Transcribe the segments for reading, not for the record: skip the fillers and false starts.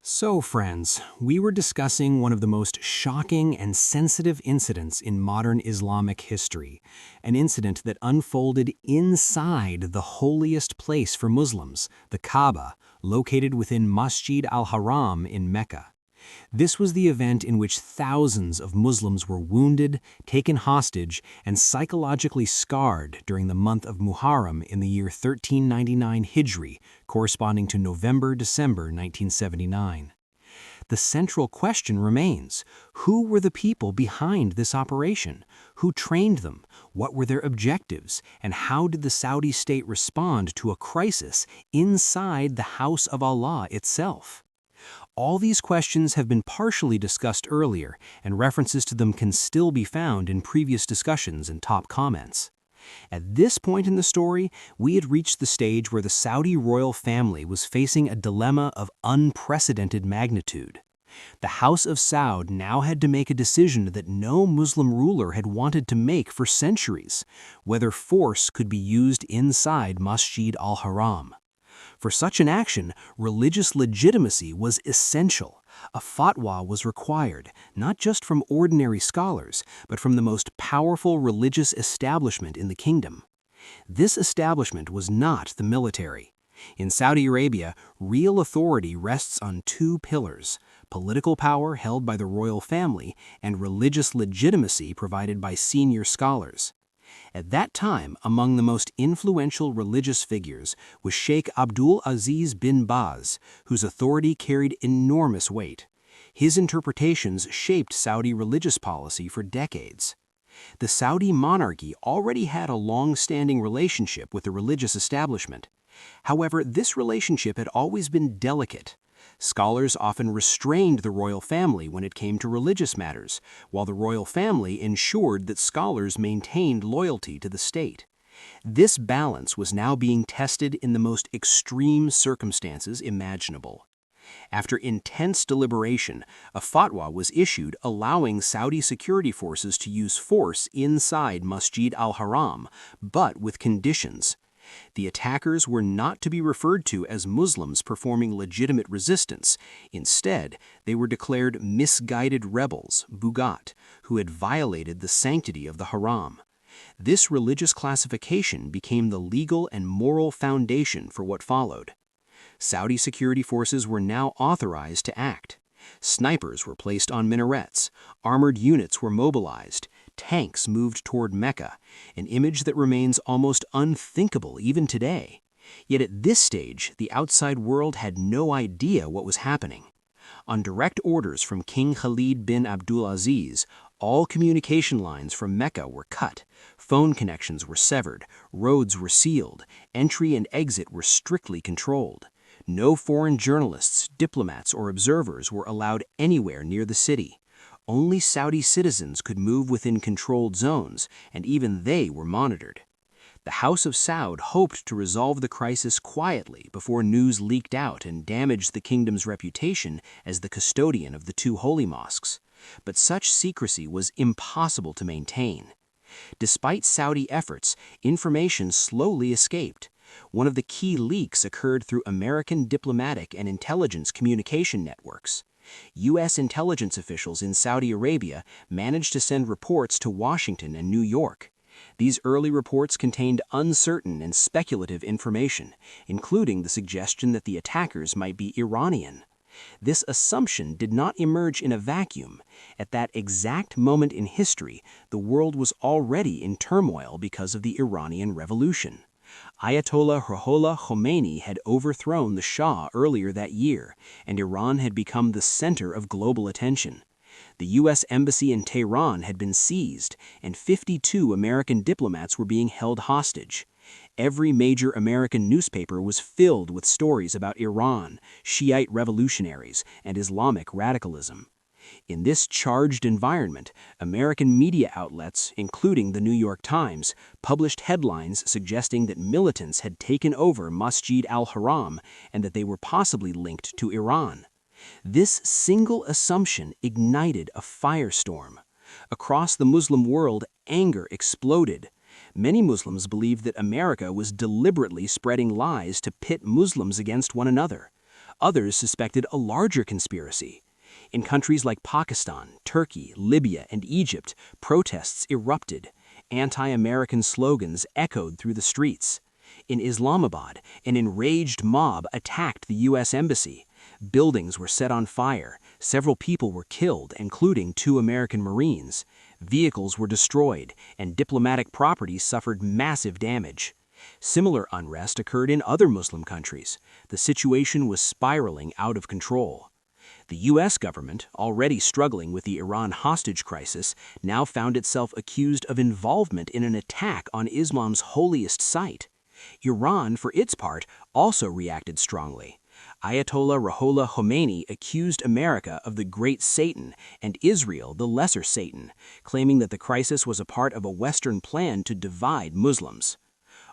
So, friends, we were discussing one of the most shocking and sensitive incidents in modern Islamic history, an incident that unfolded inside the holiest place for Muslims, the Kaaba, located within Masjid al-Haram in Mecca. This was the event in which thousands of Muslims were wounded, taken hostage, and psychologically scarred during the month of Muharram in the year 1399 Hijri, corresponding to November-December 1979. The central question remains: who were the people behind this operation? Who trained them? What were their objectives? And how did the Saudi state respond to a crisis inside the House of Allah itself? All these questions have been partially discussed earlier, and references to them can still be found in previous discussions and top comments. At this point in the story, we had reached the stage where the Saudi royal family was facing a dilemma of unprecedented magnitude. The House of Saud now had to make a decision that no Muslim ruler had wanted to make for centuries: whether force could be used inside Masjid al-Haram. For such an action, religious legitimacy was essential. A fatwa was required, not just from ordinary scholars, but from the most powerful religious establishment in the kingdom. This establishment was not the military. In Saudi Arabia, real authority rests on two pillars: political power held by the royal family and religious legitimacy provided by senior scholars. At that time, among the most influential religious figures was Sheikh Abdul Aziz bin Baz, whose authority carried enormous weight. His interpretations shaped Saudi religious policy for decades. The Saudi monarchy already had a long-standing relationship with the religious establishment. However, this relationship had always been delicate. Scholars often restrained the royal family when it came to religious matters, while the royal family ensured that scholars maintained loyalty to the state. This balance was now being tested in the most extreme circumstances imaginable. After intense deliberation, a fatwa was issued allowing Saudi security forces to use force inside Masjid al-Haram, but with conditions. The attackers were not to be referred to as Muslims performing legitimate resistance. Instead, they were declared misguided rebels, bugat, who had violated the sanctity of the haram. This religious classification became the legal and moral foundation for what followed. Saudi security forces were now authorized to act. Snipers were placed on minarets, armored units were mobilized, tanks moved toward Mecca, an image that remains almost unthinkable even today. Yet at this stage, the outside world had no idea what was happening. On direct orders from King Khalid bin Abdul Aziz, all communication lines from Mecca were cut, phone connections were severed, roads were sealed, entry and exit were strictly controlled. No foreign journalists, diplomats, or observers were allowed anywhere near the city. Only Saudi citizens could move within controlled zones, and even they were monitored. The House of Saud hoped to resolve the crisis quietly before news leaked out and damaged the kingdom's reputation as the custodian of the two holy mosques. But such secrecy was impossible to maintain. Despite Saudi efforts, information slowly escaped. One of the key leaks occurred through American diplomatic and intelligence communication networks. U.S. intelligence officials in Saudi Arabia managed to send reports to Washington and New York. These early reports contained uncertain and speculative information, including the suggestion that the attackers might be Iranian. This assumption did not emerge in a vacuum. At that exact moment in history, the world was already in turmoil because of the Iranian Revolution. Ayatollah Ruhollah Khomeini had overthrown the Shah earlier that year, and Iran had become the center of global attention. The U.S. Embassy in Tehran had been seized, and 52 American diplomats were being held hostage. Every major American newspaper was filled with stories about Iran, Shiite revolutionaries, and Islamic radicalism. In this charged environment, American media outlets, including the New York Times, published headlines suggesting that militants had taken over Masjid al-Haram and that they were possibly linked to Iran. This single assumption ignited a firestorm. Across the Muslim world, anger exploded. Many Muslims believed that America was deliberately spreading lies to pit Muslims against one another. Others suspected a larger conspiracy. In countries like Pakistan, Turkey, Libya, and Egypt, protests erupted. Anti-American slogans echoed through the streets. In Islamabad, an enraged mob attacked the U.S. Embassy. Buildings were set on fire. Several people were killed, including 2 American Marines. Vehicles were destroyed, and diplomatic property suffered massive damage. Similar unrest occurred in other Muslim countries. The situation was spiraling out of control. The U.S. government, already struggling with the Iran hostage crisis, now found itself accused of involvement in an attack on Islam's holiest site. Iran, for its part, also reacted strongly. Ayatollah Ruhollah Khomeini accused America of the Great Satan and Israel the Lesser Satan, claiming that the crisis was a part of a Western plan to divide Muslims.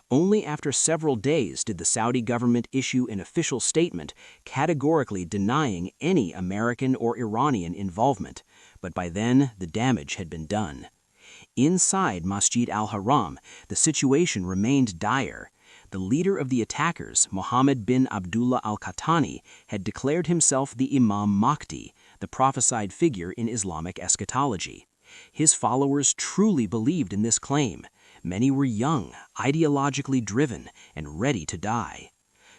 Only after several days did the Saudi government issue an official statement categorically denying any American or Iranian involvement, but by then the damage had been done. Inside Masjid al-Haram, the situation remained dire. The leader of the attackers, Mohammed bin Abdullah al-Qahtani, had declared himself the Imam Mahdi, the prophesied figure in Islamic eschatology. His followers truly believed in this claim. Many were young, ideologically driven, and ready to die.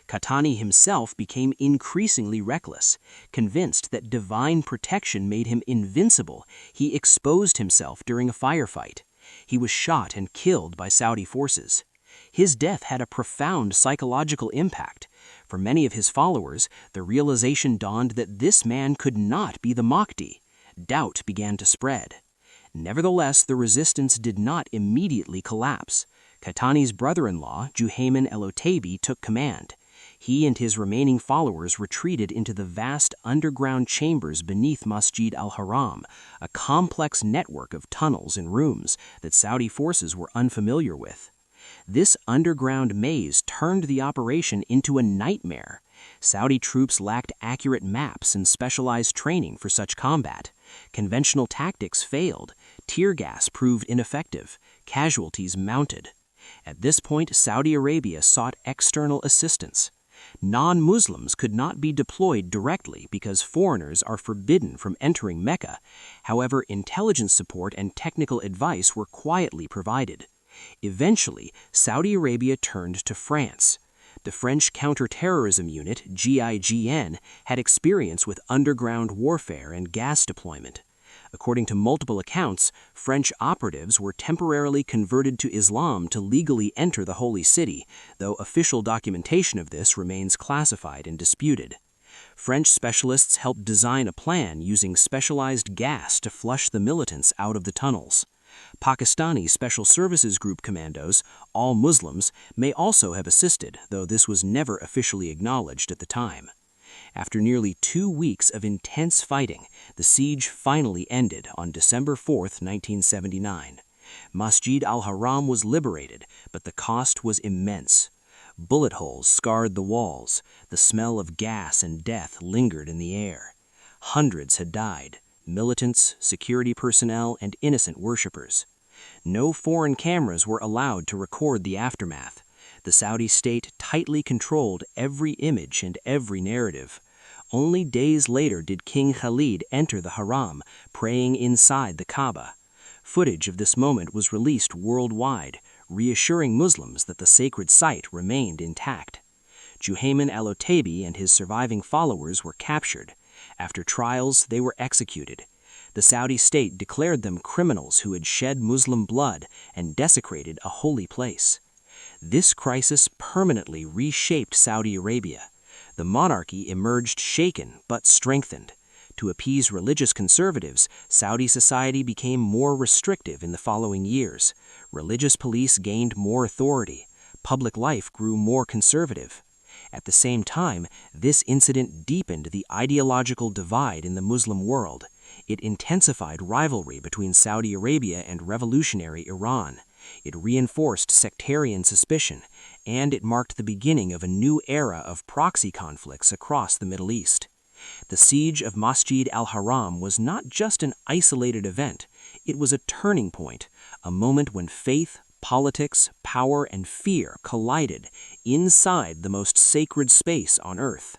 Qahtani himself became increasingly reckless. Convinced that divine protection made him invincible, he exposed himself during a firefight. He was shot and killed by Saudi forces. His death had a profound psychological impact. For many of his followers, the realization dawned that this man could not be the Mahdi. Doubt began to spread. Nevertheless, the resistance did not immediately collapse. Qahtani's brother-in-law, Juhayman al-Otaibi, took command. He and his remaining followers retreated into the vast underground chambers beneath Masjid al-Haram, a complex network of tunnels and rooms that Saudi forces were unfamiliar with. This underground maze turned the operation into a nightmare. Saudi troops lacked accurate maps and specialized training for such combat. Conventional tactics failed. Tear gas proved ineffective. Casualties mounted. At this point, Saudi Arabia sought external assistance. Non-Muslims could not be deployed directly because foreigners are forbidden from entering Mecca. However, intelligence support and technical advice were quietly provided. Eventually, Saudi Arabia turned to France. The French counterterrorism unit, GIGN, had experience with underground warfare and gas deployment. According to multiple accounts, French operatives were temporarily converted to Islam to legally enter the Holy City, though official documentation of this remains classified and disputed. French specialists helped design a plan using specialized gas to flush the militants out of the tunnels. Pakistani Special Services Group commandos, all Muslims, may also have assisted, though this was never officially acknowledged at the time. After nearly 2 weeks of intense fighting, the siege finally ended on December 4, 1979. Masjid al-Haram was liberated, but the cost was immense. Bullet holes scarred the walls. The smell of gas and death lingered in the air. Hundreds had died. Militants, security personnel, and innocent worshippers. No foreign cameras were allowed to record the aftermath. The Saudi state tightly controlled every image and every narrative. Only days later did King Khalid enter the Haram, praying inside the Kaaba. Footage of this moment was released worldwide, reassuring Muslims that the sacred site remained intact. Juhayman al-Otaibi and his surviving followers were captured. After trials, they were executed. The Saudi state declared them criminals who had shed Muslim blood and desecrated a holy place. This crisis permanently reshaped Saudi Arabia. The monarchy emerged shaken but strengthened. To appease religious conservatives, Saudi society became more restrictive in the following years. Religious police gained more authority. Public life grew more conservative. At the same time, this incident deepened the ideological divide in the Muslim world. It intensified rivalry between Saudi Arabia and revolutionary Iran. It reinforced sectarian suspicion, and it marked the beginning of a new era of proxy conflicts across the Middle East. The siege of Masjid al-Haram was not just an isolated event. It was a turning point, a moment when faith, politics, power, and fear collided inside the most sacred space on earth.